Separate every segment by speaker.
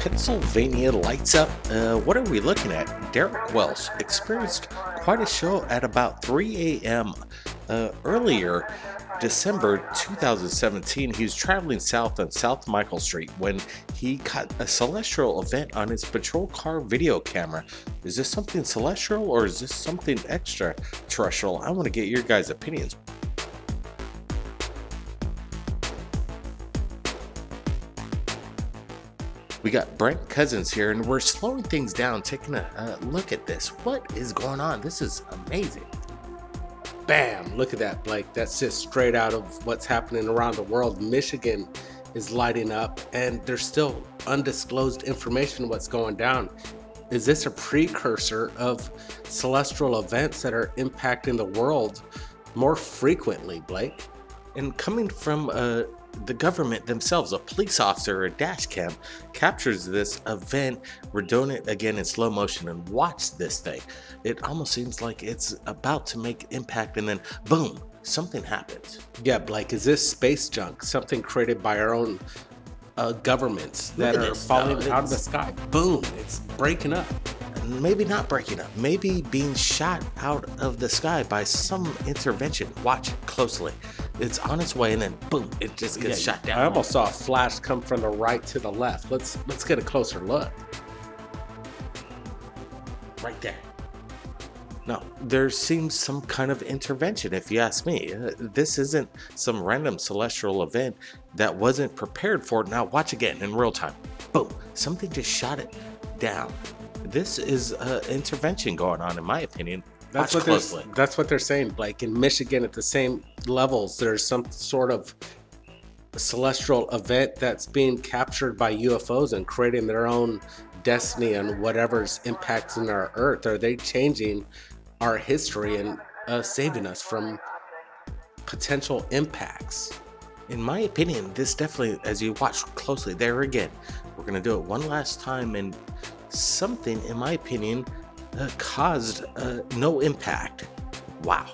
Speaker 1: Pennsylvania lights up. What are we looking at? Derrick Welsh experienced quite a show at about 3 a.m. Earlier December 2017. He was traveling south on South Michael Street when he caught a celestial event on his patrol car video camera. Is this something celestial or is this something extraterrestrial? I want to get your guys' opinions. We got Brent Cousins here, and we're slowing things down, taking a look at this. What is going on? This is amazing.
Speaker 2: Bam! Look at that, Blake. That's just straight out of what's happening around the world. Michigan is lighting up, and there's still undisclosed information what's going down. Is this a precursor of celestial events that are impacting the world more frequently, Blake?
Speaker 1: And coming from the government themselves, a police officer or a dash cam captures this event. We're doing it again in slow motion, and watch this thing. It almost seems like it's about to make impact, and then boom, something happens.
Speaker 2: Yeah, Blake, is this space junk, something created by our own governments that are falling out of the sky? Boom, it's breaking up.
Speaker 1: Maybe not breaking up, maybe being shot out of the sky by some intervention. Watch closely. It's on its way, and then boom, it just gets shot down.
Speaker 2: I almost saw a flash come from the right to the left. Let's get a closer look.
Speaker 1: Right there. No, there seems some kind of intervention, if you ask me. This isn't some random celestial event that wasn't prepared for. Now watch again in real time. Boom, something just shot it down. This is intervention going on, in my opinion.
Speaker 2: That's what they're saying, Blake. In Michigan, at the same levels, there's some sort of celestial event that's being captured by UFOs and creating their own destiny on whatever's impacting our Earth. Are they changing our history and saving us from potential impacts?
Speaker 1: In my opinion, this definitely, as you watch closely, there again, we're going to do it one last time, and something, in my opinion, caused no impact. Wow.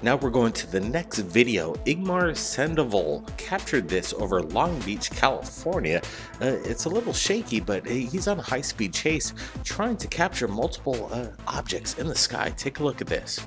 Speaker 1: Now we're going to the next video. Igmar Sandoval captured this over Long Beach, California. It's a little shaky, but he's on a high-speed chase trying to capture multiple objects in the sky. Take a look at this.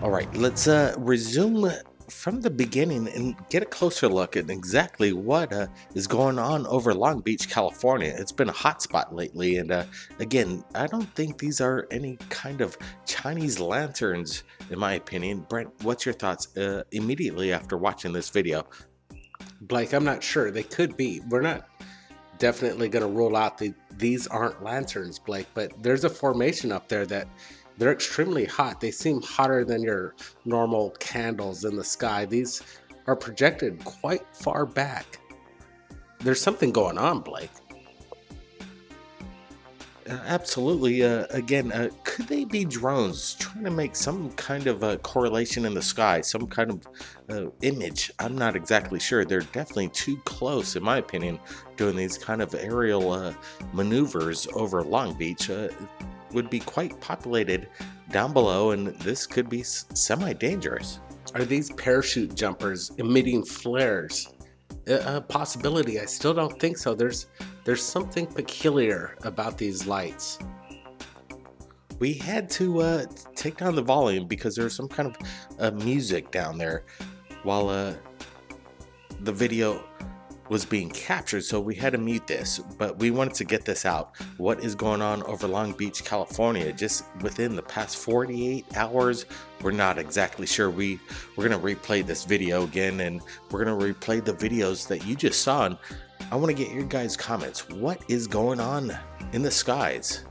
Speaker 1: All right, let's resume from the beginning and get a closer look at exactly what is going on over Long Beach, California. It's been a hot spot lately, and again, I don't think these are any kind of Chinese lanterns, in my opinion. Brent, what's your thoughts immediately after watching this video?
Speaker 2: Blake, I'm not sure. They could be. We're not definitely going to rule out these aren't lanterns, Blake, but there's a formation up there that they're extremely hot. They seem hotter than your normal candles in the sky. These are projected quite far back. There's something going on, Blake.
Speaker 1: Absolutely. Again, could they be drones trying to make some kind of correlation in the sky, some kind of image? I'm not exactly sure. They're definitely too close, in my opinion, doing these kind of aerial maneuvers over Long Beach. Would be quite populated down below, and this could be semi-dangerous.
Speaker 2: Are these parachute jumpers emitting flares? A possibility. I still don't think so. There's There's something peculiar about these lights.
Speaker 1: We had to take down the volume because there's some kind of music down there while the video was being captured, so we had to mute this, but we wanted to get this out. What is going on over Long Beach, California just within the past 48 hours? We're not exactly sure. We're gonna replay this video again, and we're gonna replay the videos that you just saw, and I want to get your guys' comments. What is going on in the skies?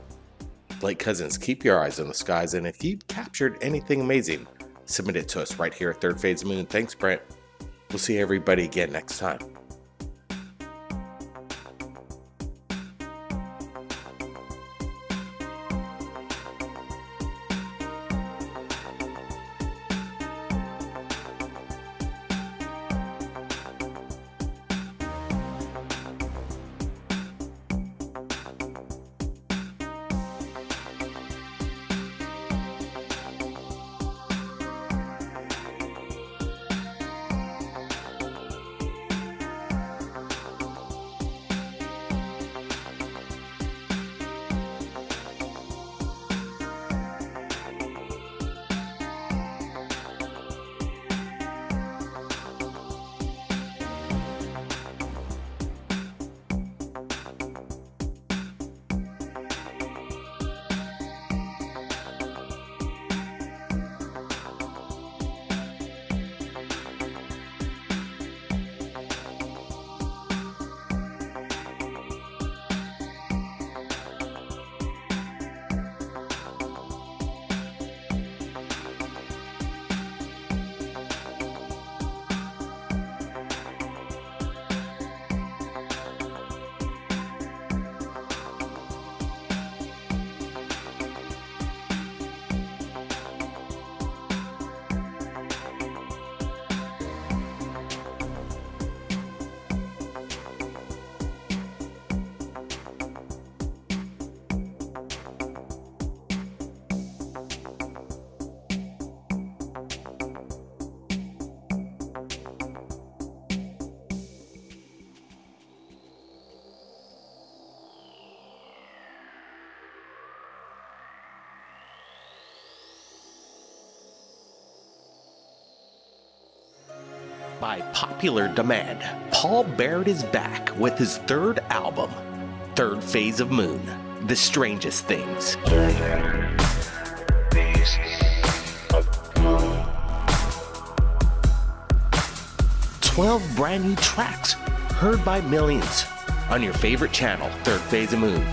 Speaker 1: Blake Cousins, keep your eyes on the skies, and if you captured anything amazing, submit it to us right here at Third Phase Moon. Thanks, Brent. We'll see everybody again next time. By popular demand, Paul Barrett is back with his third album, Third Phase of Moon, The Strangest Things. 12 brand new tracks, heard by millions, on your favorite channel, Third Phase of Moon.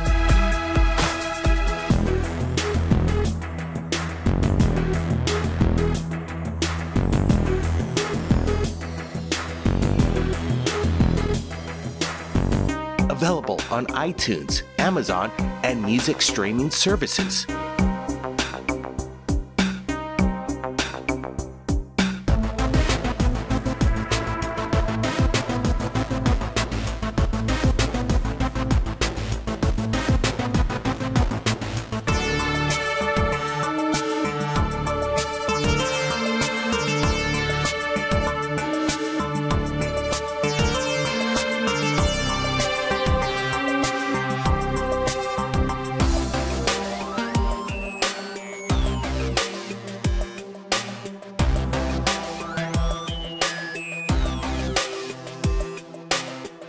Speaker 1: Available on iTunes, Amazon, and music streaming services.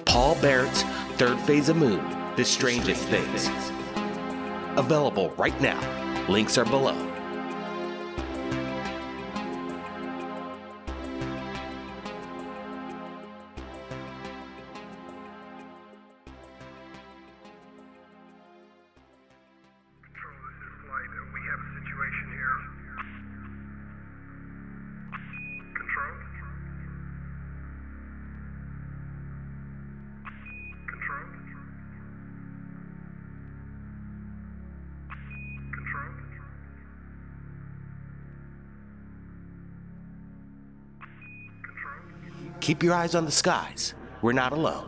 Speaker 1: Paul Barrett's Third Phase of Moon, The Strangest Things. Available right now. Links are below. Keep your eyes on the skies. We're not alone.